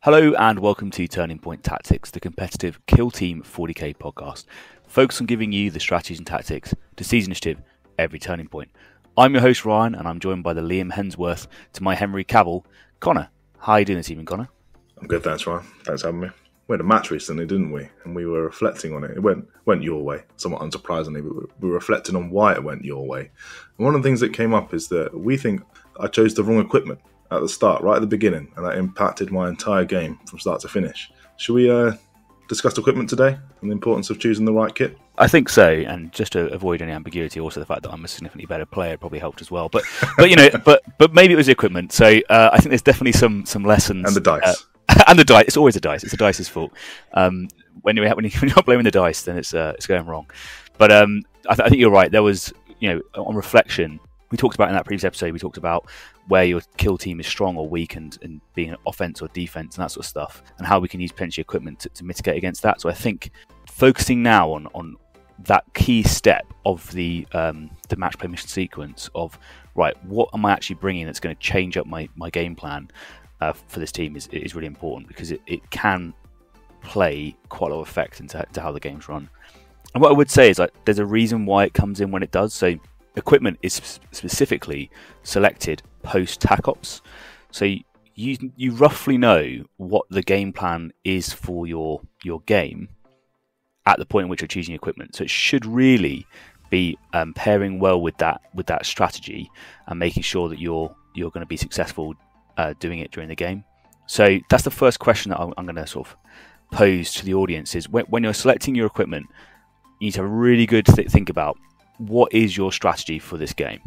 Hello and welcome to Turning Point Tactics, the competitive Kill Team 40k podcast, focused on giving you the strategies and tactics to seize initiative every turning point. I'm your host Ryan, and I'm joined by the Liam Hemsworth to my Henry Cavill, Connor. How are you doing this evening, Connor? I'm good, thanks, Ryan. Thanks for having me. We had a match recently, didn't we? And we were reflecting on it. It went your way, somewhat unsurprisingly. But we were reflecting on why it went your way. And one of the things that came up is that we think I chose the wrong equipment at the start, right at the beginning, and that impacted my entire game from start to finish. Should we discuss equipment today and the importance of choosing the right kit? I think so, and just to avoid any ambiguity, also the fact that I'm a significantly better player probably helped as well. But but maybe it was the equipment. So I think there's definitely some lessons. And the dice. And the dice. It's always a dice. It's the dice's fault. When you're not blaming the dice, then it's going wrong. But I think you're right. There was, on reflection, we talked about in that previous episode, we talked about where your kill team is strong or weak and being an offense or defense and that sort of stuff, and how we can use potentially equipment to mitigate against that. So I think focusing now on that key step of the match play mission sequence of, right, what am I actually bringing that's going to change up my game plan for this team is really important, because it can play quite a lot of effect into how the game's run. And what I would say is, like, there's a reason why it comes in when it does. So equipment is specifically selected post TAC Ops. So you roughly know what the game plan is for your game at the point in which you're choosing equipment. So it should really be pairing well with that strategy and making sure that you're going to be successful doing it during the game. So that's the first question that I'm going to sort of pose to the audience is, when you're selecting your equipment, you need to have a really good think about what is your strategy for this game.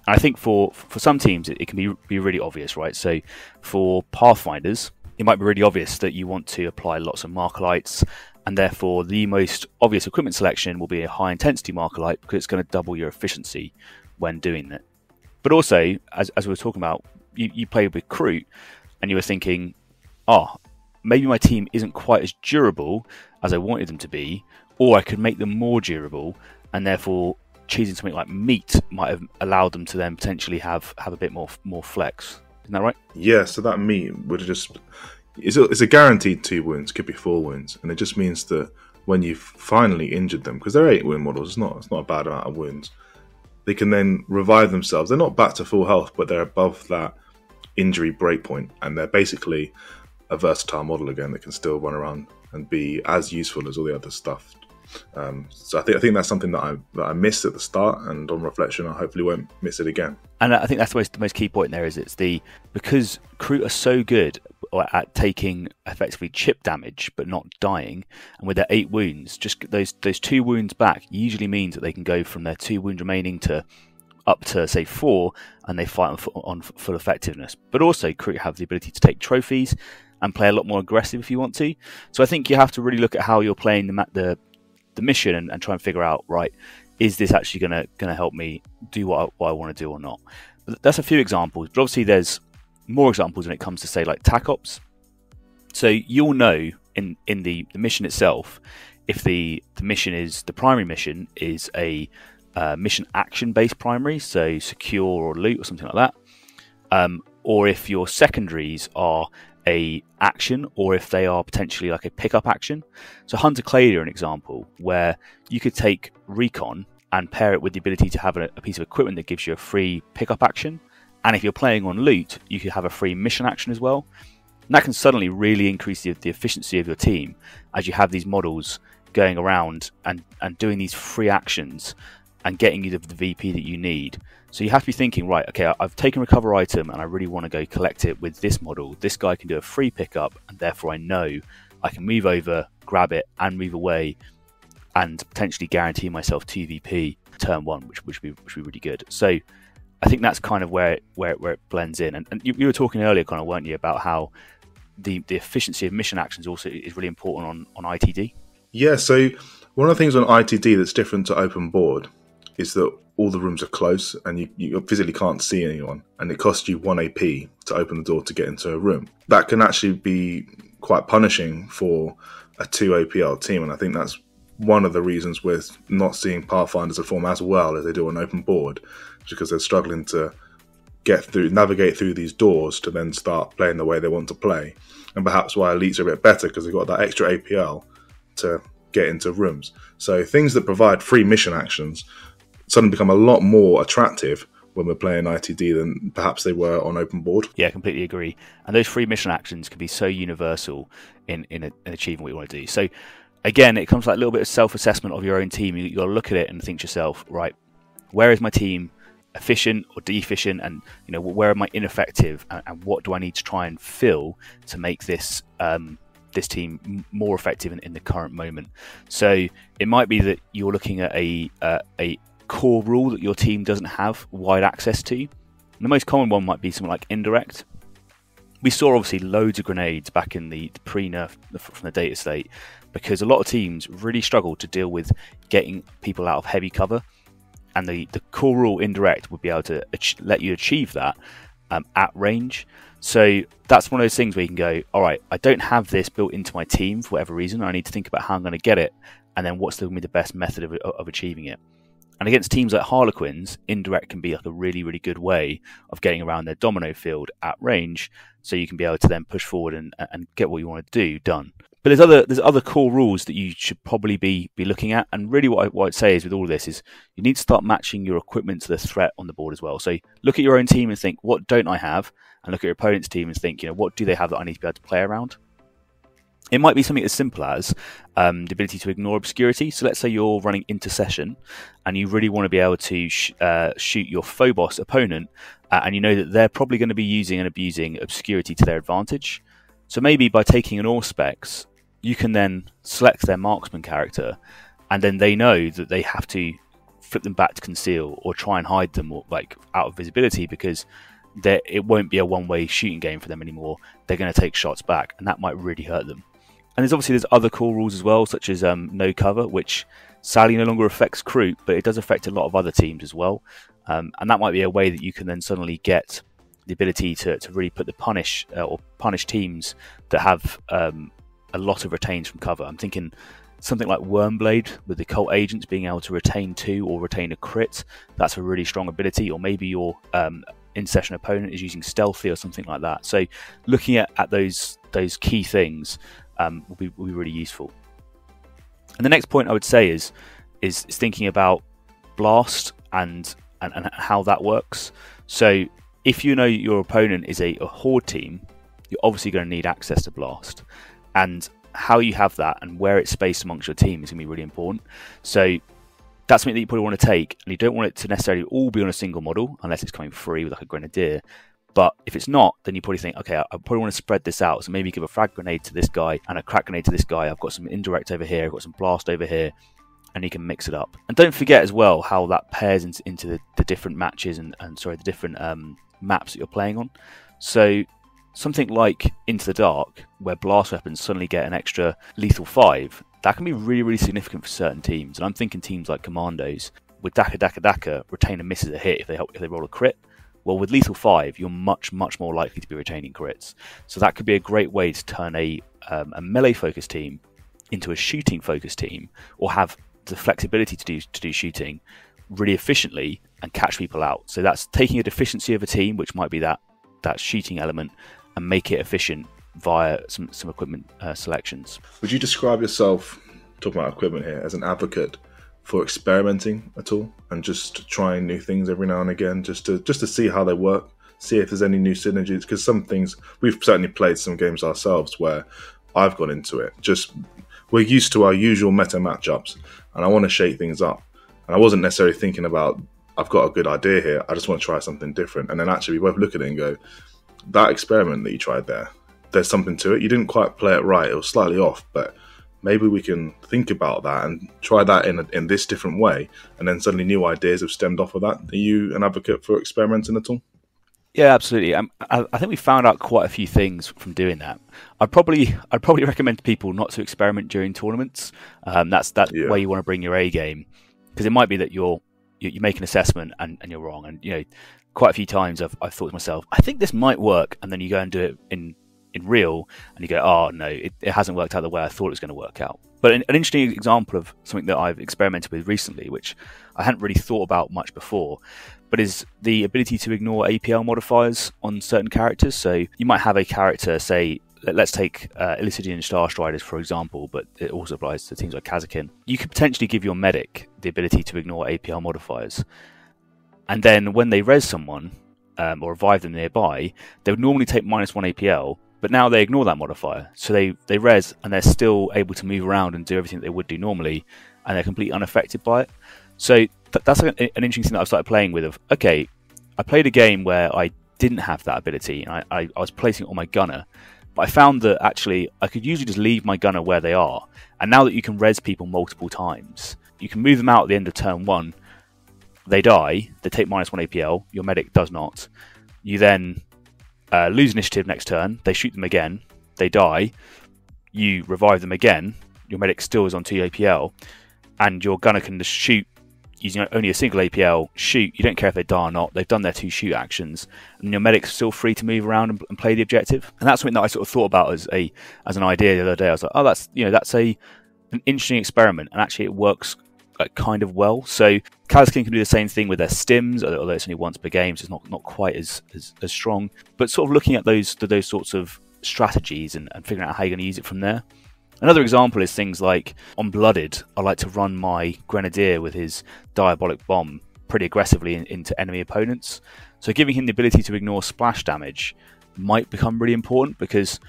And I think for some teams it can be really obvious, right? So for Pathfinders, it might be really obvious that you want to apply lots of marker lights, and therefore the most obvious equipment selection will be a high intensity marker light, because it's going to double your efficiency when doing it. But also, as we were talking about, you played with Kroot and you were thinking, maybe my team isn't quite as durable as I wanted them to be, or I could make them more durable, and therefore choosing something like meat might have allowed them to then potentially have a bit more flex. Isn't that right? Yeah, so that meat would just... It's a guaranteed 2 wounds, could be 4 wounds, and it just means that when you've finally injured them, because they're 8 wound models, it's not a bad amount of wounds, they can then revive themselves. They're not back to full health, but they're above that injury breakpoint, and they're basically a versatile model again that can still run around and be as useful as all the other stuff. So I think that's something that I missed at the start, and on reflection I hopefully won't miss it again. And I think that's the most key point there, is because Kroot are so good at taking effectively chip damage but not dying, and with their 8 wounds, just those 2 wounds back usually means that they can go from their 2 wounds remaining to up to, say, 4, and they fight on full effectiveness. But also Kroot have the ability to take trophies and play a lot more aggressive if you want to. So I think you have to really look at how you're playing the mission and try and figure out, right, is this actually going to help me do what I want to do or not? But that's a few examples, but obviously there's more examples when it comes to, say, like TAC Ops. So you'll know in the mission itself, if the primary mission is a mission action based primary, so secure or loot or something like that, or if your secondaries are a action, or if they are potentially like a pickup action. So Hunter Clade are an example where you could take Recon and pair it with the ability to have a piece of equipment that gives you a free pickup action, and if you're playing on loot, you could have a free mission action as well. And that can suddenly really increase the efficiency of your team as you have these models going around and doing these free actions and getting you the VP that you need. So you have to be thinking, right, okay, I've taken recover item and I really want to go collect it with this model. This guy can do a free pickup, and therefore I know I can move over, grab it, and move away, and potentially guarantee myself 2 VP turn 1, which would be really good. So I think that's kind of where it blends in. And you were talking earlier, Connor, weren't you, about how the efficiency of mission actions also is really important on ITD? Yeah, so one of the things on ITD that's different to open board is that all the rooms are close and you physically can't see anyone, and it costs you 1 AP to open the door to get into a room. That can actually be quite punishing for a 2 APL team, and I think that's one of the reasons we're not seeing Pathfinders perform as well as they do on open board, because they're struggling to navigate through these doors to then start playing the way they want to play. And perhaps why elites are a bit better, because they've got that extra APL to get into rooms. So things that provide free mission actions suddenly become a lot more attractive when we're playing ITD than perhaps they were on open board. Yeah, completely agree. And those free mission actions can be so universal in achieving what you want to do. So again, it comes like a little bit of self-assessment of your own team. You've got to look at it and think to yourself, right, where is my team efficient or deficient, and where am I ineffective, and what do I need to try and fill to make this this team more effective in the current moment. So it might be that you're looking at a core rule that your team doesn't have wide access to. And the most common one might be something like indirect. We saw obviously loads of grenades back in the pre-nerf from the data state, because a lot of teams really struggled to deal with getting people out of heavy cover, and the core rule indirect would be able to let you achieve that at range. So that's one of those things where you can go, all right, I don't have this built into my team for whatever reason. I need to think about how I'm going to get it, and then what's going to be the best method of achieving it. And against teams like Harlequins, indirect can be like a really, really good way of getting around their domino field at range, so you can be able to then push forward and get what you want to do done. But there's other core rules that you should probably be looking at. And really what I'd say is, with all of this, is you need to start matching your equipment to the threat on the board as well. So look at your own team and think, what don't I have? And look at your opponent's team and think, what do they have that I need to be able to play around? It might be something as simple as the ability to ignore obscurity. So let's say you're running Intercession and you really want to be able to shoot your Phobos opponent, and you know that they're probably going to be using and abusing obscurity to their advantage. So maybe by taking an Auspex, you can then select their marksman character, and then they know that they have to flip them back to conceal or try and hide them like out of visibility, because it won't be a one-way shooting game for them anymore. They're going to take shots back, and that might really hurt them. And there's other core rules as well, such as no cover, which sadly no longer affects Kroot, but it does affect a lot of other teams as well. And that might be a way that you can then suddenly get the ability to really put the punish teams that have a lot of retains from cover. I'm thinking something like Wormblade with the Cult Agents being able to retain 2 or retain a crit. That's a really strong ability. Or maybe your in-session opponent is using Stealthy or something like that. So looking at those key things will be really useful. And the next point I would say is thinking about Blast and how that works. So if you know your opponent is a Horde team, you're obviously going to need access to Blast. And how you have that and where it's spaced amongst your team is going to be really important. So that's something that you probably want to take, and you don't want it to necessarily all be on a single model unless it's coming free with like a Grenadier. But if it's not, then you probably think, okay, I probably want to spread this out. So maybe give a frag grenade to this guy and a crack grenade to this guy. I've got some indirect over here, I've got some blast over here, and you can mix it up. And don't forget as well how that pairs into the different matches and the different maps that you're playing on. So something like Into the Dark, where blast weapons suddenly get an extra lethal 5, that can be really, really significant for certain teams. And I'm thinking teams like Commandos, with Daka, retain and misses a hit if they roll a crit. Well, with lethal 5, you're much, much more likely to be retaining crits. So that could be a great way to turn a melee-focused team into a shooting-focused team, or have the flexibility to do shooting really efficiently and catch people out. So that's taking a deficiency of a team, which might be that shooting element, and make it efficient via some equipment selections. Would you describe yourself, talking about equipment here, as an advocate for experimenting at all and just trying new things every now and again, just to see how they work, see if there's any new synergies? Because some things, we've certainly played some games ourselves where I've gone into it, just we're used to our usual meta matchups, and I want to shake things up, and I wasn't necessarily thinking about, I've got a good idea here, I just want to try something different. And then actually we both look at it and go, that experiment that you tried there's something to it. You didn't quite play it right, it was slightly off, but maybe we can think about that and try that in this different way, and then suddenly new ideas have stemmed off of that. Are you an advocate for experimenting at all? Yeah, absolutely. I think we found out quite a few things from doing that. I'd probably recommend to people not to experiment during tournaments. That's where you want to bring your A game, because it might be that you make an assessment and you're wrong. And quite a few times I've thought to myself, I think this might work, and then you go and do it in real, and you go, oh no, it hasn't worked out the way I thought it was going to work out. But an interesting example of something that I've experimented with recently, which I hadn't really thought about much before, but is the ability to ignore APL modifiers on certain characters. So you might have a character, say, let's take Illicidian Star Striders, for example, but it also applies to things like Kazakin. You could potentially give your medic the ability to ignore APL modifiers. And then when they res someone, or revive them nearby, they would normally take -1 APL, but now they ignore that modifier. So they res, and they're still able to move around and do everything that they would do normally, and they're completely unaffected by it. So that's an interesting thing that I've started playing with. Of, okay, I played a game where I didn't have that ability, and I was placing it on my gunner, but I found that actually I could usually just leave my gunner where they are. And now that you can res people multiple times, you can move them out at the end of turn 1, they die, they take -1 APL, your medic does not. You then lose initiative next turn, they shoot them again, they die, you revive them again, your medic still is on 2 APL, and your gunner can just shoot using only a single APL, shoot, you don't care if they die or not, they've done their 2 shoot actions, and your medic's still free to move around and play the objective. And that's something that I sort of thought about as an idea the other day. I was like, oh, that's an interesting experiment, and actually it works kind of well. So Kazakin can do the same thing with their stims, although it's only once per game, so it's not quite as strong. But sort of looking at those sorts of strategies and figuring out how you're going to use it from there. Another example is things like on Blooded, I like to run my Grenadier with his Diabolic Bomb pretty aggressively into enemy opponents. So giving him the ability to ignore splash damage might become really important, because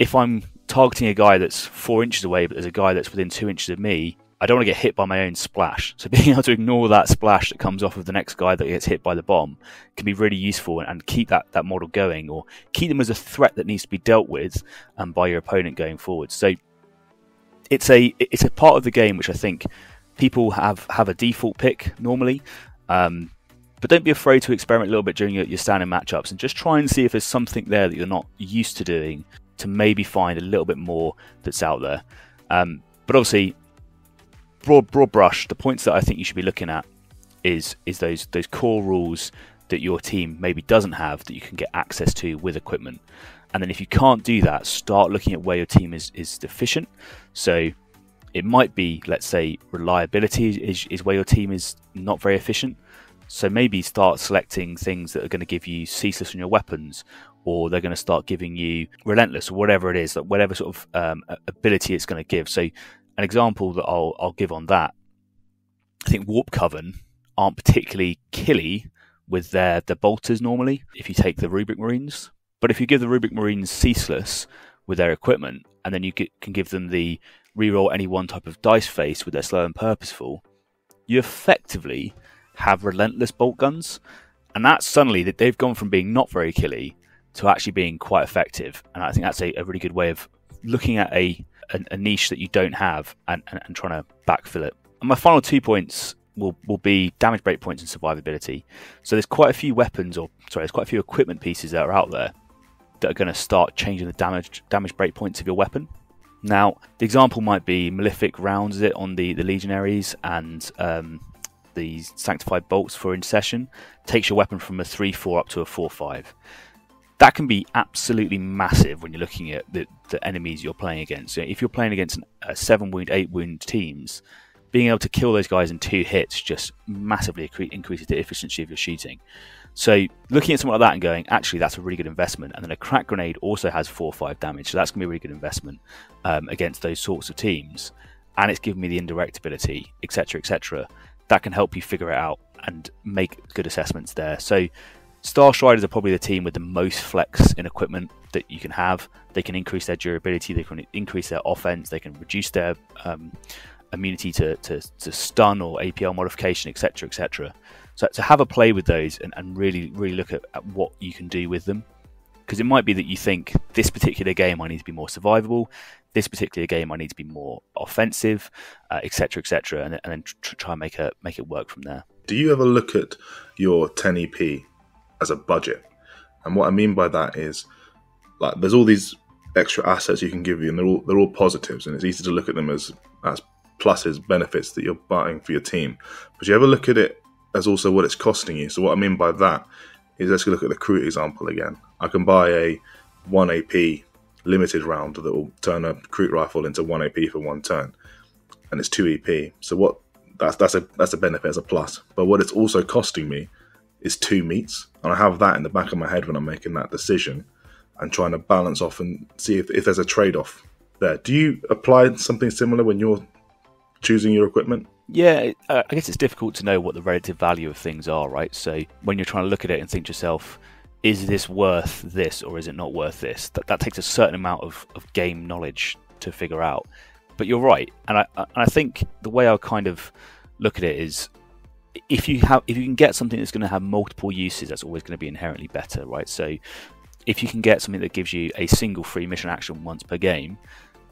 if I'm targeting a guy that's 4 inches away, but there's a guy that's within 2 inches of me, I don't want to get hit by my own splash. So being able to ignore that splash that comes off of the next guy that gets hit by the bomb can be really useful, and keep that model going, or keep them as a threat that needs to be dealt with by your opponent going forward. So it's a part of the game which I think people have a default pick normally, but don't be afraid to experiment a little bit during your standard matchups, and just try and see if there's something there that you're not used to doing, to maybe find a little bit more that's out there. But obviously, broad brush, the points that I think you should be looking at is those core rules that your team maybe doesn't have that you can get access to with equipment. And then if you can't do that, start looking at where your team is deficient. So it might be, let's say, reliability is where your team is not very efficient. So maybe start selecting things that are going to give you ceaseless on your weapons, or they're going to start giving you relentless, or whatever it is, like whatever sort of ability it's going to give. So an example that I'll give on that, I think Warp Coven aren't particularly killy with their bolters normally, if you take the Rubric Marines. But if you give the Rubric Marines ceaseless with their equipment, and then you can give them the reroll any one type of dice face with their slow and purposeful, you effectively have relentless bolt guns. And that's suddenly that they've gone from being not very killy to actually being quite effective. And I think that's a really good way of looking at a niche that you don't have and trying to backfill it. And my final 2 points will be damage break points and survivability. So there's quite a few there's quite a few equipment pieces that are out there that are going to start changing the damage break points of your weapon. Now, the example might be Malefic rounds it on the Legionaries, and the Sanctified Bolts for Intercession takes your weapon from a 3-4 up to a 4-5. That can be absolutely massive when you're looking at the enemies you're playing against. So if you're playing against 7-wound, 8-wound teams, being able to kill those guys in 2 hits just massively increases the efficiency of your shooting. So looking at something like that and going, actually, that's a really good investment. And then a crack grenade also has 4-5 damage, so that's going to be a really good investment against those sorts of teams. And it's giving me the indirect ability, etc., etc. That can help you figure it out and make good assessments there. So Star Striders are probably the team with the most flex in equipment that you can have. They can increase their durability, they can increase their offense, they can reduce their immunity to stun or APL modification, etc., etc. So to have a play with those and really look at what you can do with them. Because it might be that you think, this particular game I need to be more survivable, this particular game I need to be more offensive, etc., etc., and then try and make it work from there. Do you ever look at your 10 EP as a budget? And what I mean by that is, like, there's all these extra assets you can give you, and they're all positives, and it's easy to look at them as pluses, benefits that you're buying for your team. But you ever look at it as also what it's costing you? So what I mean by that is, let's look at the Kroot example again. I can buy a 1 AP limited round that will turn a Kroot rifle into 1 AP for 1 turn, and it's 2 EP. So what that's a benefit, as a plus. But what it's also costing me is 2 meats, and I have that in the back of my head when I'm making that decision and trying to balance off and see if there's a trade-off there. Do you apply something similar when you're choosing your equipment? Yeah, I guess it's difficult to know what the relative value of things are, right? So when you're trying to look at it and think to yourself, is this worth this or is it not worth this? That takes a certain amount of game knowledge to figure out. But you're right, and I think the way I kind of look at it is, if you can get something that's going to have multiple uses, that's always going to be inherently better, right? So if you can get something that gives you a single free mission action once per game,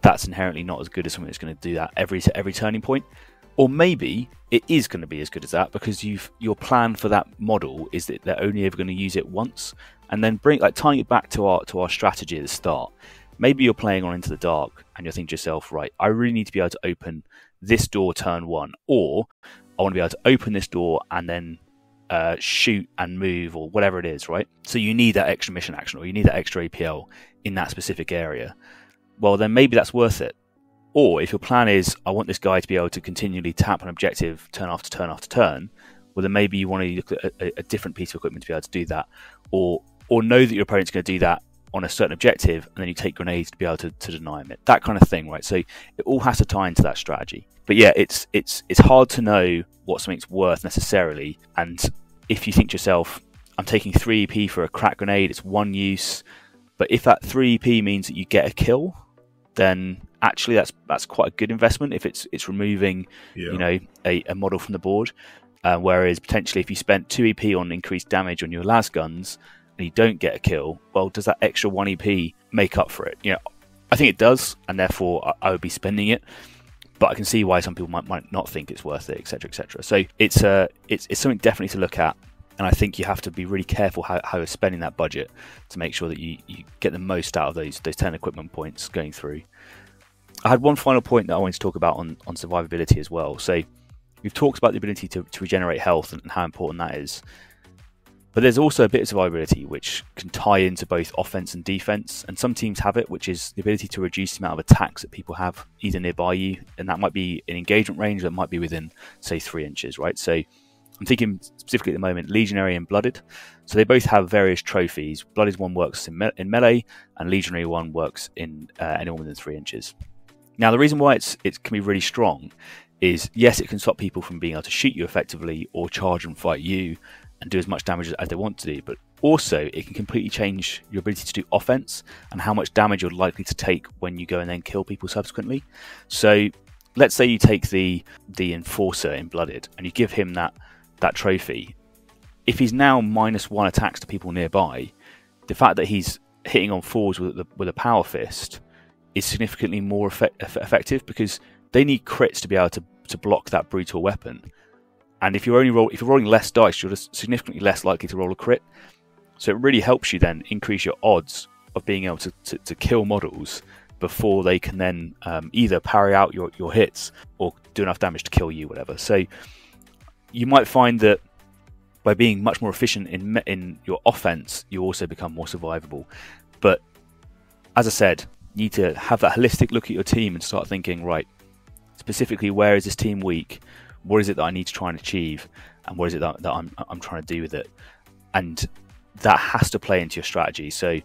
that's inherently not as good as something that's going to do that every turning point. Or maybe it is going to be as good as that because your plan for that model is that they're only ever going to use it once, and then tying it back to our strategy at the start. Maybe you're playing on Into the Dark and you're thinking to yourself, right, I really need to be able to open this door turn 1, or I want to be able to open this door and then shoot and move, or whatever it is, right? So you need that extra mission action, or you need that extra APL in that specific area. Well, then maybe that's worth it. Or if your plan is, I want this guy to be able to continually tap an objective turn after turn after turn, well, then maybe you want to look at a different piece of equipment to be able to do that. Or know that your opponent's going to do that on a certain objective, and then you take grenades to be able to deny them it. That kind of thing, right? So it all has to tie into that strategy. But yeah, it's hard to know what something's worth necessarily. And if you think to yourself, I'm taking 3 EP for a crack grenade, it's 1 use. But if that 3 EP means that you get a kill, then actually that's quite a good investment if it's removing a model from the board. Whereas potentially if you spent 2 EP on increased damage on your las guns and you don't get a kill, well, does that extra 1 EP make up for it? I think it does, and therefore I would be spending it. But I can see why some people might not think it's worth it, etc., etc. So it's something definitely to look at, and I think you have to be really careful how you're spending that budget to make sure that you get the most out of those 10 equipment points going through. I had one final point that I wanted to talk about on survivability as well. So we've talked about the ability to regenerate health and how important that is. But there's also a bit of survivability which can tie into both offense and defense, and some teams have it, which is the ability to reduce the amount of attacks that people have either nearby you, and that might be in engagement range, that might be within, say, 3 inches, right? So I'm thinking specifically at the moment, Legionary and Blooded. So they both have various trophies. Blooded one works in melee, and Legionary one works in anyone within 3 inches. Now, the reason why it can be really strong is, yes, it can stop people from being able to shoot you effectively or charge and fight you and do as much damage as they want to do, but also it can completely change your ability to do offense and how much damage you're likely to take when you go and then kill people subsequently. So let's say you take the Enforcer in Blooded and you give him that trophy. If he's now -1 attacks to people nearby, the fact that he's hitting on 4s with a power fist is significantly more effective, because they need crits to be able to block that brutal weapon. And if you're rolling less dice, you're just significantly less likely to roll a crit. So it really helps you then increase your odds of being able to kill models before they can then either parry out your hits or do enough damage to kill you, whatever. So you might find that by being much more efficient in your offense, you also become more survivable. But as I said, you need to have that holistic look at your team and start thinking, right, specifically, where is this team weak? What is it that I need to try and achieve, and what is it that I'm trying to do with it? And that has to play into your strategy. So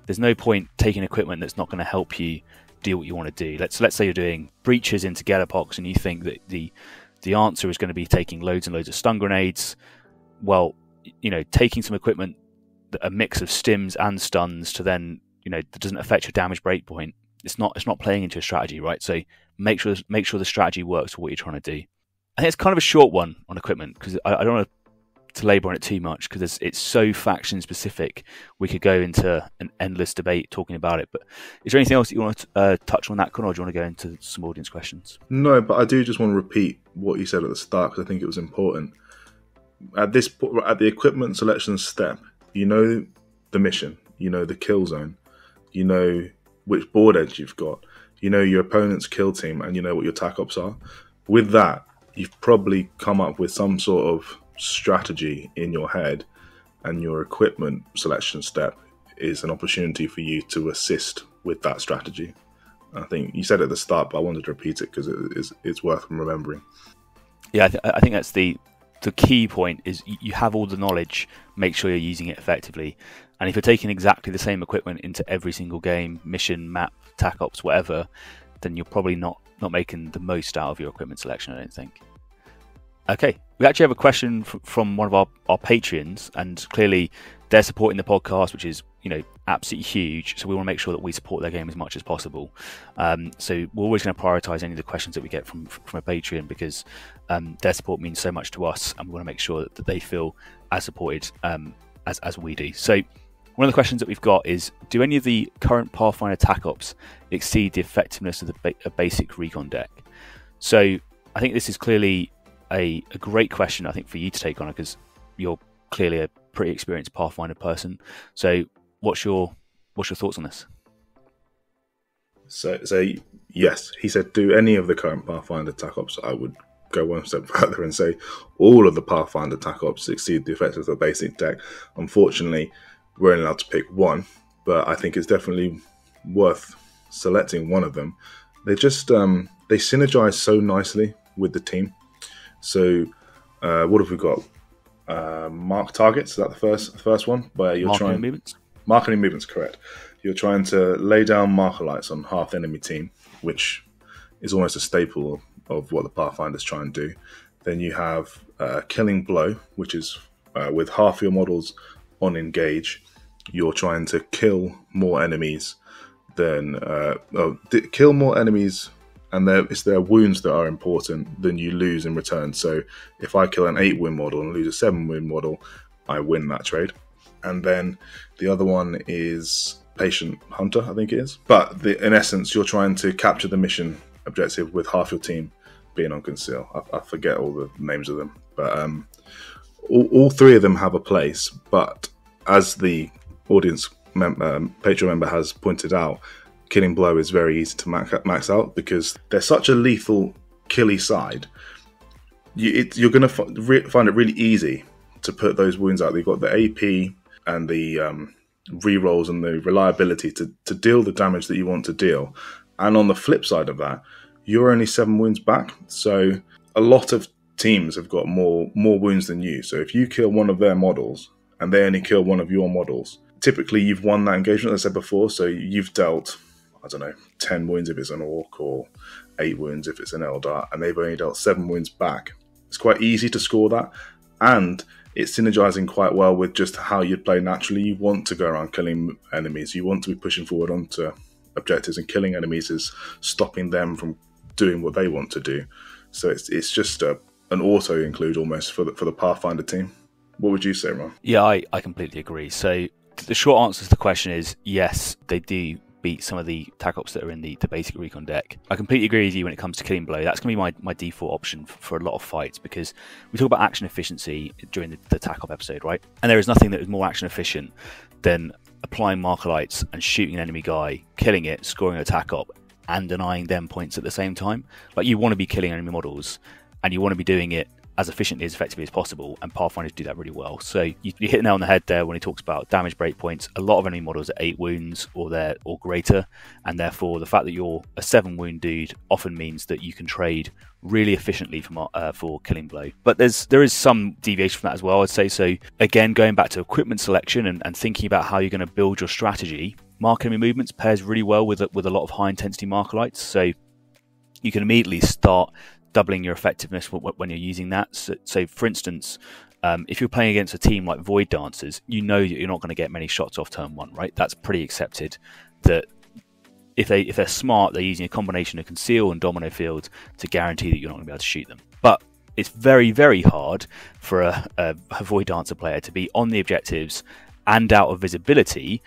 there's no point taking equipment that's not going to help you do what you want to do. Let's say you're doing breaches into Getapox and you think that the answer is going to be taking loads and loads of stun grenades. Well, taking some equipment, a mix of stims and stuns, to then that doesn't affect your damage breakpoint. It's not playing into a strategy, right? So make sure the strategy works for what you're trying to do. I think it's kind of a short one on equipment, because I don't want to labour on it too much, because it's so faction specific. We could go into an endless debate talking about it. But is there anything else that you want to touch on that, Connor, or do you want to go into some audience questions? No, but I do just want to repeat what you said at the start, because I think it was important. At the equipment selection step, you know the mission, you know the kill zone, you know which board edge you've got, you know your opponent's kill team, and you know what your tac ops are. With that, you've probably come up with some sort of strategy in your head, and your equipment selection step is an opportunity for you to assist with that strategy. I think you said it at the start, but I wanted to repeat it because it's worth remembering. Yeah, I think that's the the key point is you have all the knowledge, make sure you're using it effectively. And if you're taking exactly the same equipment into every single game, mission, map, tac ops, whatever, then you're probably not making the most out of your equipment selection, I don't think. Okay, we actually have a question from one of our Patreons, and clearly they're supporting the podcast, which is, absolutely huge. So we want to make sure that we support their game as much as possible. So we're always going to prioritize any of the questions that we get from a Patreon, because their support means so much to us, and we want to make sure that they feel as supported as we do. So one of the questions that we've got is, do any of the current Pathfinder tac ops exceed the effectiveness of a basic recon deck? So I think this is clearly a great question, I think, for you to take on, because you're clearly a pretty experienced Pathfinder person. So what's your thoughts on this? So yes, he said, do any of the current Pathfinder tac ops? I would go one step further and say all of the Pathfinder tac ops exceed the effectiveness of the basic deck. Unfortunately, we're only allowed to pick one, but I think it's definitely worth selecting one of them. They just they synergize so nicely with the team. So what have we got? Mark targets. Is that the first one? Where you're Marking movements. Marking movements, correct. You're trying to lay down marker lights on half the enemy team, which is almost a staple of what the Pathfinders try and do. Then you have killing blow, which is with half your models on engage. You're trying to kill more enemies than kill more enemies, and it's their wounds that are important, than you lose in return. So if I kill an 8 wound model and lose a 7 wound model, I win that trade. And then the other one is Patient Hunter, I think it is. But in essence, you're trying to capture the mission objective with half your team being on conceal. I forget all the names of them, but all three of them have a place. But as the audience Patreon member has pointed out, Killing Blow is very easy to max out, because they're such a lethal killy side. You're going to find it really easy to put those wounds out. You've got the AP and the rerolls and the reliability to deal the damage that you want to deal. And on the flip side of that, you're only 7 wounds back. So a lot of teams have got more wounds than you. So if you kill one of their models and they only kill one of your models, typically you've won that engagement, as I said before. So you've dealt, 10 wounds if it's an Orc, or 8 wounds if it's an Eldar, and they've only dealt 7 wounds back. It's quite easy to score that, and it's synergizing quite well with just how you'd play naturally. You want to go around killing enemies. You want to be pushing forward onto objectives, and killing enemies is stopping them from doing what they want to do. So it's just an auto include almost for the Pathfinder team. What would you say, Ron? Yeah, I completely agree. So the short answer to the question is yes, they do beat some of the tac ops that are in the basic recon deck. I completely agree with you when it comes to Killing Blow. That's going to be my default option for a lot of fights, because we talk about action efficiency during the tac op episode, right? And there is nothing that is more action efficient than applying marker lights and shooting an enemy guy, killing it, scoring a tac op, and denying them points at the same time. Like, you want to be killing enemy models, and you want to be doing it as efficiently, as effectively as possible, and Pathfinders do that really well. So you hit the nail on the head there when he talks about damage breakpoints. A lot of enemy models are 8 wounds or greater, and therefore the fact that you're a 7 wound dude often means that you can trade really efficiently for Killing Blow. But there is some deviation from that as well, I'd say. So again, going back to equipment selection and thinking about how you're going to build your strategy, mark enemy movements pairs really well with a lot of high intensity marker lights. So you can immediately start doubling your effectiveness when you're using that. So for instance, if you're playing against a team like Void Dancers, you know that you're not going to get many shots off turn 1, right? That's pretty accepted. That if they're smart, they're using a combination of Conceal and Domino Field to guarantee that you're not going to be able to shoot them. But it's very, very hard for a Void Dancer player to be on the objectives and out of visibility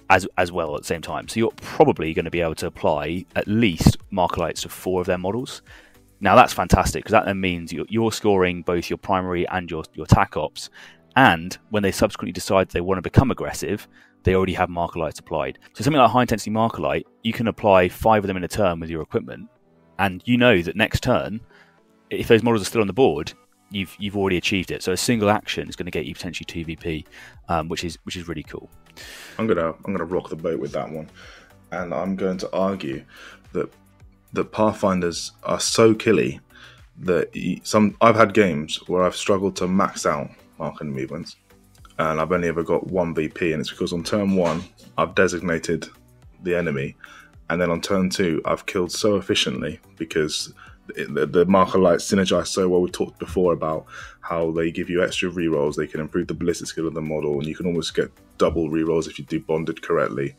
as well at the same time. So you're probably going to be able to apply at least marker lights to 4 of their models. Now that's fantastic, because that then means you're scoring both your primary and your tac ops, and when they subsequently decide they want to become aggressive, they already have marker lights applied. So something like a high intensity marker light, you can apply 5 of them in a turn with your equipment, and you know that next turn, if those models are still on the board, you've already achieved it. So a single action is going to get you potentially 2VP, which is really cool. I'm gonna rock the boat with that one, and I'm going to argue that Pathfinders are so killy I've had games where I've struggled to max out marking movements, and I've only ever got one VP, and it's because on turn 1 I've designated the enemy, and then on turn 2 I've killed so efficiently because the marker lights synergize so well. We talked before about how they give you extra rerolls, they can improve the ballistic skill of the model, and you can almost get double rerolls if you do bonded correctly.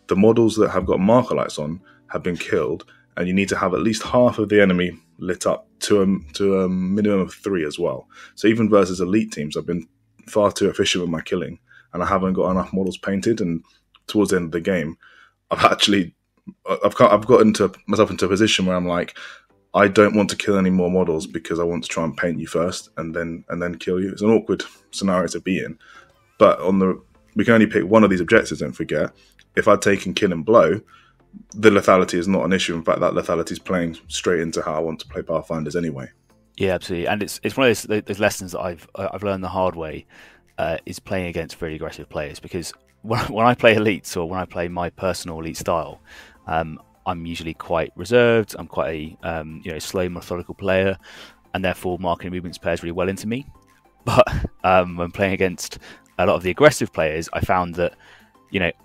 The models that have got marker lights on have been killed, and you need to have at least half of the enemy lit up to a minimum of 3 as well. So even versus elite teams, I've been far too efficient with my killing, and I haven't got enough models painted. And towards the end of the game, I've gotten myself into a position where I'm like, I don't want to kill any more models because I want to try and paint you first and then kill you. It's an awkward scenario to be in. But we can only pick one of these objectives, don't forget. If I'd taken kill and blow, the lethality is not an issue. In fact, that lethality is playing straight into how I want to play Pathfinders anyway. Yeah, absolutely. And it's one of those lessons that I've learned the hard way, is playing against very aggressive players. Because when I play elites, or when I play my personal elite style, I'm usually quite reserved. I'm quite a slow, methodical player, and therefore marking movements pairs really well into me. But when playing against a lot of the aggressive players, I found that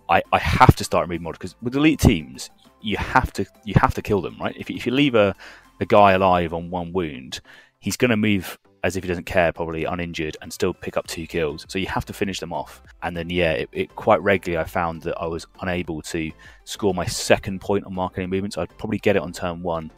I have to start removing models, because with elite teams you have to kill them, right? If you leave a guy alive on 1 wound, he's going to move as if he doesn't care, probably uninjured, and still pick up 2 kills. So you have to finish them off. And then it quite regularly I found that I was unable to score my second point on marking movements. I'd probably get it on turn 1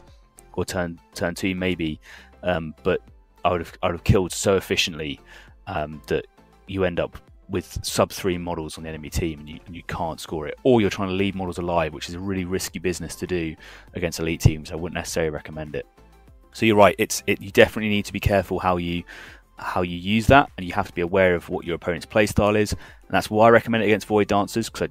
or turn 2 maybe, but I would have killed so efficiently that you end up with sub 3 models on the enemy team, and you can't score it. Or you're trying to leave models alive, which is a really risky business to do against elite teams. I wouldn't necessarily recommend it. So you're right, you definitely need to be careful how you use that, and you have to be aware of what your opponent's playstyle is. And that's why I recommend it against Void Dancers, because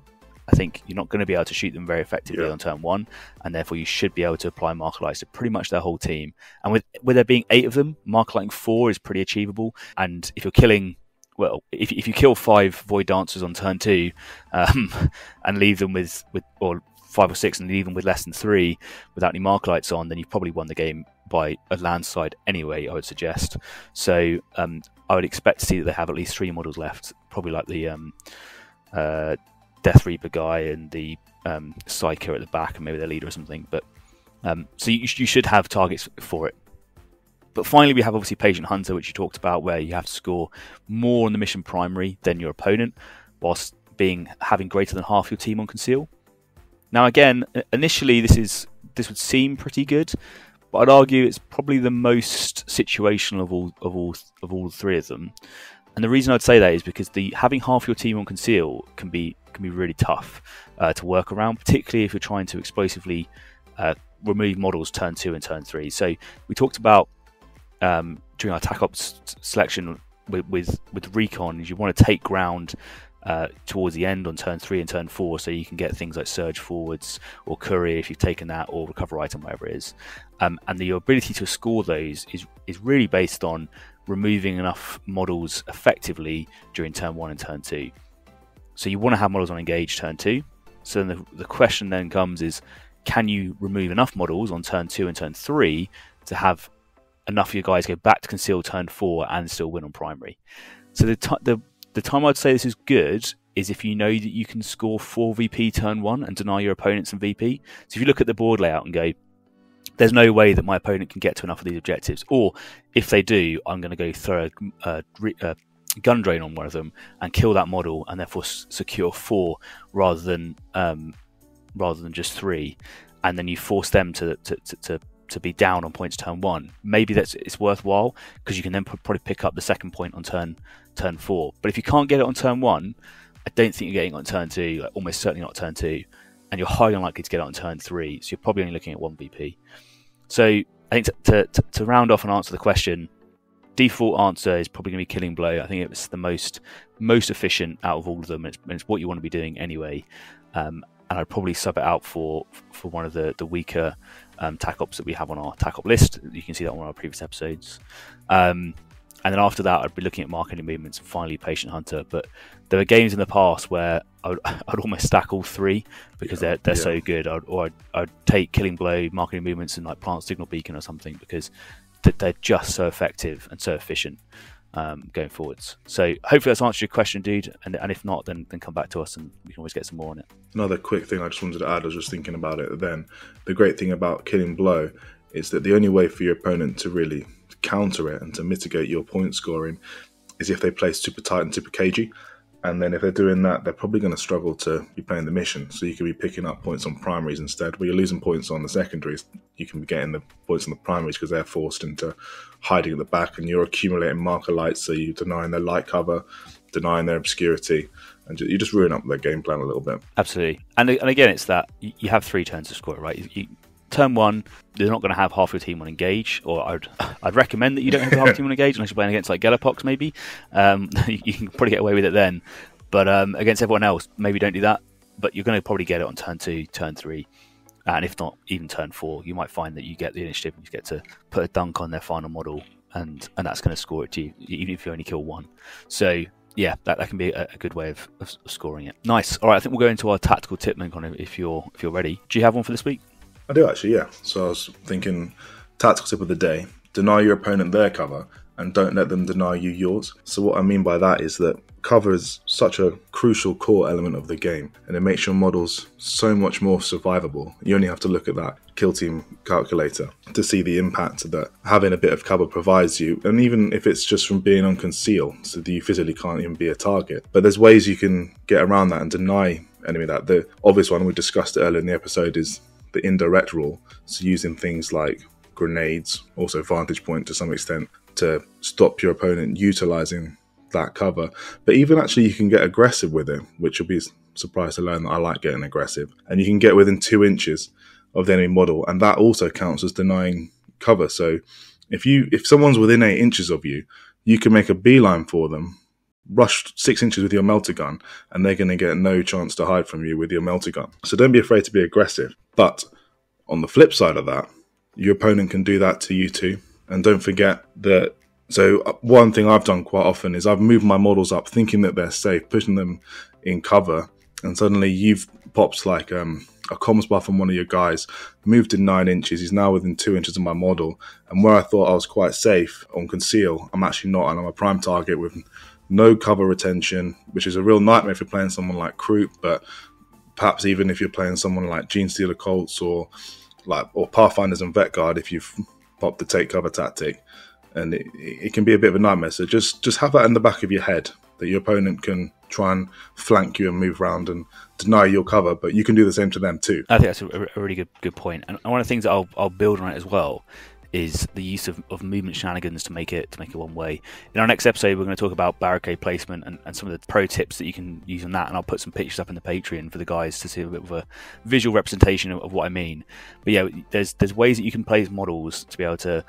I think you're not going to be able to shoot them very effectively on turn 1, and therefore you should be able to apply marker lights to pretty much their whole team. And with there being 8 of them, marker lighting 4 is pretty achievable. And if you're killing, well, if you kill 5 Void Dancers on turn 2, and leave them with or 5 or 6 and leave them with less than 3 without any marker lights on, then you've probably won the game by a landslide anyway, I would suggest. So I would expect to see that they have at least 3 models left, probably like the Death Reaper guy and the Psyker at the back, and maybe their leader or something. But so you should have targets for it. But finally, we have obviously Patient Hunter, which you talked about, where you have to score more on the mission primary than your opponent, whilst having greater than half your team on Conceal. Now, again, initially this would seem pretty good, but I'd argue it's probably the most situational of all 3 of them. And the reason I'd say that is because having half your team on Conceal can be really tough to work around, particularly if you're trying to explosively remove models turn 2 and turn 3. So we talked about during our TAC Ops selection with Recon, is you want to take ground towards the end on turn 3 and turn 4, so you can get things like surge forwards or courier if you've taken that, or recover item, whatever it is. And your ability to score those is really based on removing enough models effectively during turn 1 and turn 2. So you want to have models on engage turn 2. So then the question then comes is, can you remove enough models on turn 2 and turn 3 to have enough of your guys go back to Conceal turn 4 and still win on primary? So the time I'd say this is good is if you know that you can score 4 VP turn 1 and deny your opponent some VP. So if you look at the board layout and go, there's no way that my opponent can get to enough of these objectives, or if they do, I'm going to go throw a gun drain on one of them and kill that model, and therefore secure 4 rather than just 3, and then you force them to be down on points turn 1. Maybe it's worthwhile, because you can then probably pick up the second point on turn 4. But if you can't get it on turn 1, I don't think you're getting it on turn 2, almost certainly not turn 2, and you're highly unlikely to get it on turn 3, so you're probably only looking at 1 VP. So I think to round off and answer the question, default answer is probably going to be Killing Blow. I think it's the most efficient out of all of them, and it's what you want to be doing anyway. And I'd probably sub it out for one of the weaker TAC Ops that we have on our TAC Op list. You can see that on one of our previous episodes. And then after that, I'd be looking at marketing movements and finally Patient Hunter. But there were games in the past where I'd almost stack all 3 because they're so good. I'd take Killing Blow, marketing movements, and like Plant Signal Beacon or something, because they're just so effective and so efficient going forwards. So hopefully that's answered your question, dude. And if not, then come back to us and we can always get some more on it. Another quick thing I just wanted to add, I was just thinking about it then. The great thing about Killing Blow is that the only way for your opponent to really counter it and to mitigate your point scoring is if they play super tight and super cagey. And then if they're doing that, they're probably going to struggle to be playing the mission. So you can be picking up points on primaries instead. Where you're losing points on the secondaries, you can be getting the points on the primaries because they're forced into hiding at the back, and you're accumulating marker lights, so you're denying their light cover, denying their obscurity, and you just ruin up their game plan a little bit. Absolutely. And again, it's that you have 3 turns to score it, right? Turn 1, they're not going to have half your team on engage, or I'd recommend that you don't have half your team on engage unless you're playing against like Gellerpox maybe. You can probably get away with it then. But against everyone else, maybe don't do that. But you're going to probably get it on turn 2, turn 3, and if not, even turn 4. You might find that you get the initiative and you get to put a dunk on their final model, and that's going to score it to you, even if you only kill 1. So yeah, that can be a good way of scoring it. Nice. All right, I think we'll go into our tactical tip then, Connor, if you're ready. Do you have one for this week? I do actually, yeah. So I was thinking, tactical tip of the day: deny your opponent their cover and don't let them deny you yours. So what I mean by that is that cover is such a crucial core element of the game, and it makes your models so much more survivable. You only have to look at that kill team calculator to see the impact that having a bit of cover provides you, and even if it's just from being on conceal, so that you physically can't even be a target. But there's ways you can get around that and deny enemy that. The obvious one, we discussed it earlier in the episode, is the indirect rule. So using things like grenades, also vantage point to some extent, to stop your opponent utilizing that cover. But even actually you can get aggressive with it, which you'll be surprised to learn that I like getting aggressive. And you can get within 2 inches of the enemy model, and that also counts as denying cover. So if someone's within 8 inches of you, you can make a beeline for them, rush 6 inches with your melter gun, and they're going to get no chance to hide from you with your melter gun. So don't be afraid to be aggressive. But on the flip side of that, your opponent can do that to you too. And don't forget that. So one thing I've done quite often is I've moved my models up thinking that they're safe, pushing them in cover, and suddenly you've popped like a comms buff on one of your guys, moved in 9 inches, he's now within 2 inches of my model, and where I thought I was quite safe on conceal, I'm actually not, and I'm a prime target with no cover retention, which is a real nightmare if you're playing someone like Kroot, but perhaps even if you're playing someone like Genestealer Colts or Pathfinders and Vet Guard, if you've popped the take cover tactic, and it can be a bit of a nightmare. So just have that in the back of your head, that your opponent can try and flank you and move around and deny your cover, but you can do the same to them too. I think that's a really good point. And one of the things that I'll build on it as well is the use of movement shenanigans to make it one way. In our next episode, we're going to talk about barricade placement and some of the pro tips that you can use on that, and I'll put some pictures up in the Patreon for the guys to see a bit of a visual representation of what I mean. But yeah, there's ways that you can place models to be able to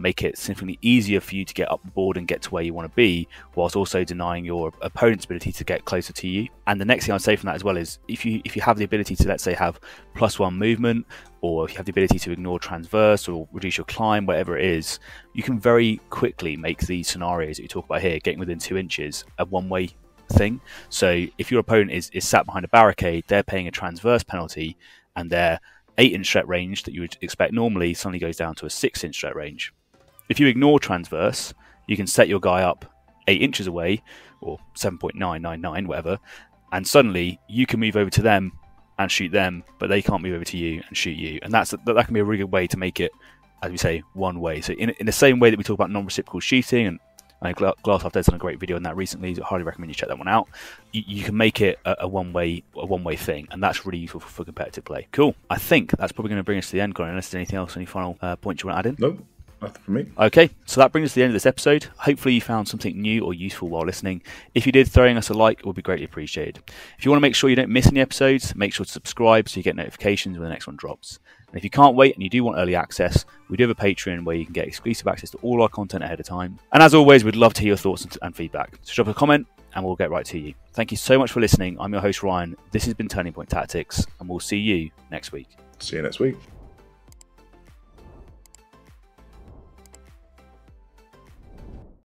make it significantly easier for you to get up the board and get to where you want to be, whilst also denying your opponent's ability to get closer to you. And the next thing I'd say from that as well is if you have the ability to, let's say, have +1 movement, or if you have the ability to ignore transverse or reduce your climb, whatever it is, you can very quickly make these scenarios that you talk about here, getting within 2 inches, a one-way thing. So if your opponent is sat behind a barricade, they're paying a transverse penalty, and their 8-inch threat range that you would expect normally suddenly goes down to a 6-inch threat range. If you ignore transverse, you can set your guy up 8 inches away, or 7.999, whatever, and suddenly you can move over to them and shoot them, but they can't move over to you and shoot you. And that can be a really good way to make it, as we say, one way. So in the same way that we talk about non-reciprocal shooting, and Glass Half Dead's done a great video on that recently, so I highly recommend you check that one out. You can make it a one-way thing, and that's really useful for competitive play. Cool. I think that's probably going to bring us to the end, Colin, unless there's anything else, any final points you want to add in? Nope. Nothing for me. Okay, so that brings us to the end of this episode. Hopefully you found something new or useful while listening. If you did, throwing us a like would be greatly appreciated. If you want to make sure you don't miss any episodes, make sure to subscribe so you get notifications when the next one drops. And if you can't wait and you do want early access, we do have a Patreon where you can get exclusive access to all our content ahead of time. And as always, we'd love to hear your thoughts and feedback. So drop a comment and we'll get right to you. Thank you so much for listening. I'm your host, Ryan. This has been Turning Point Tactics, and we'll see you next week. See you next week.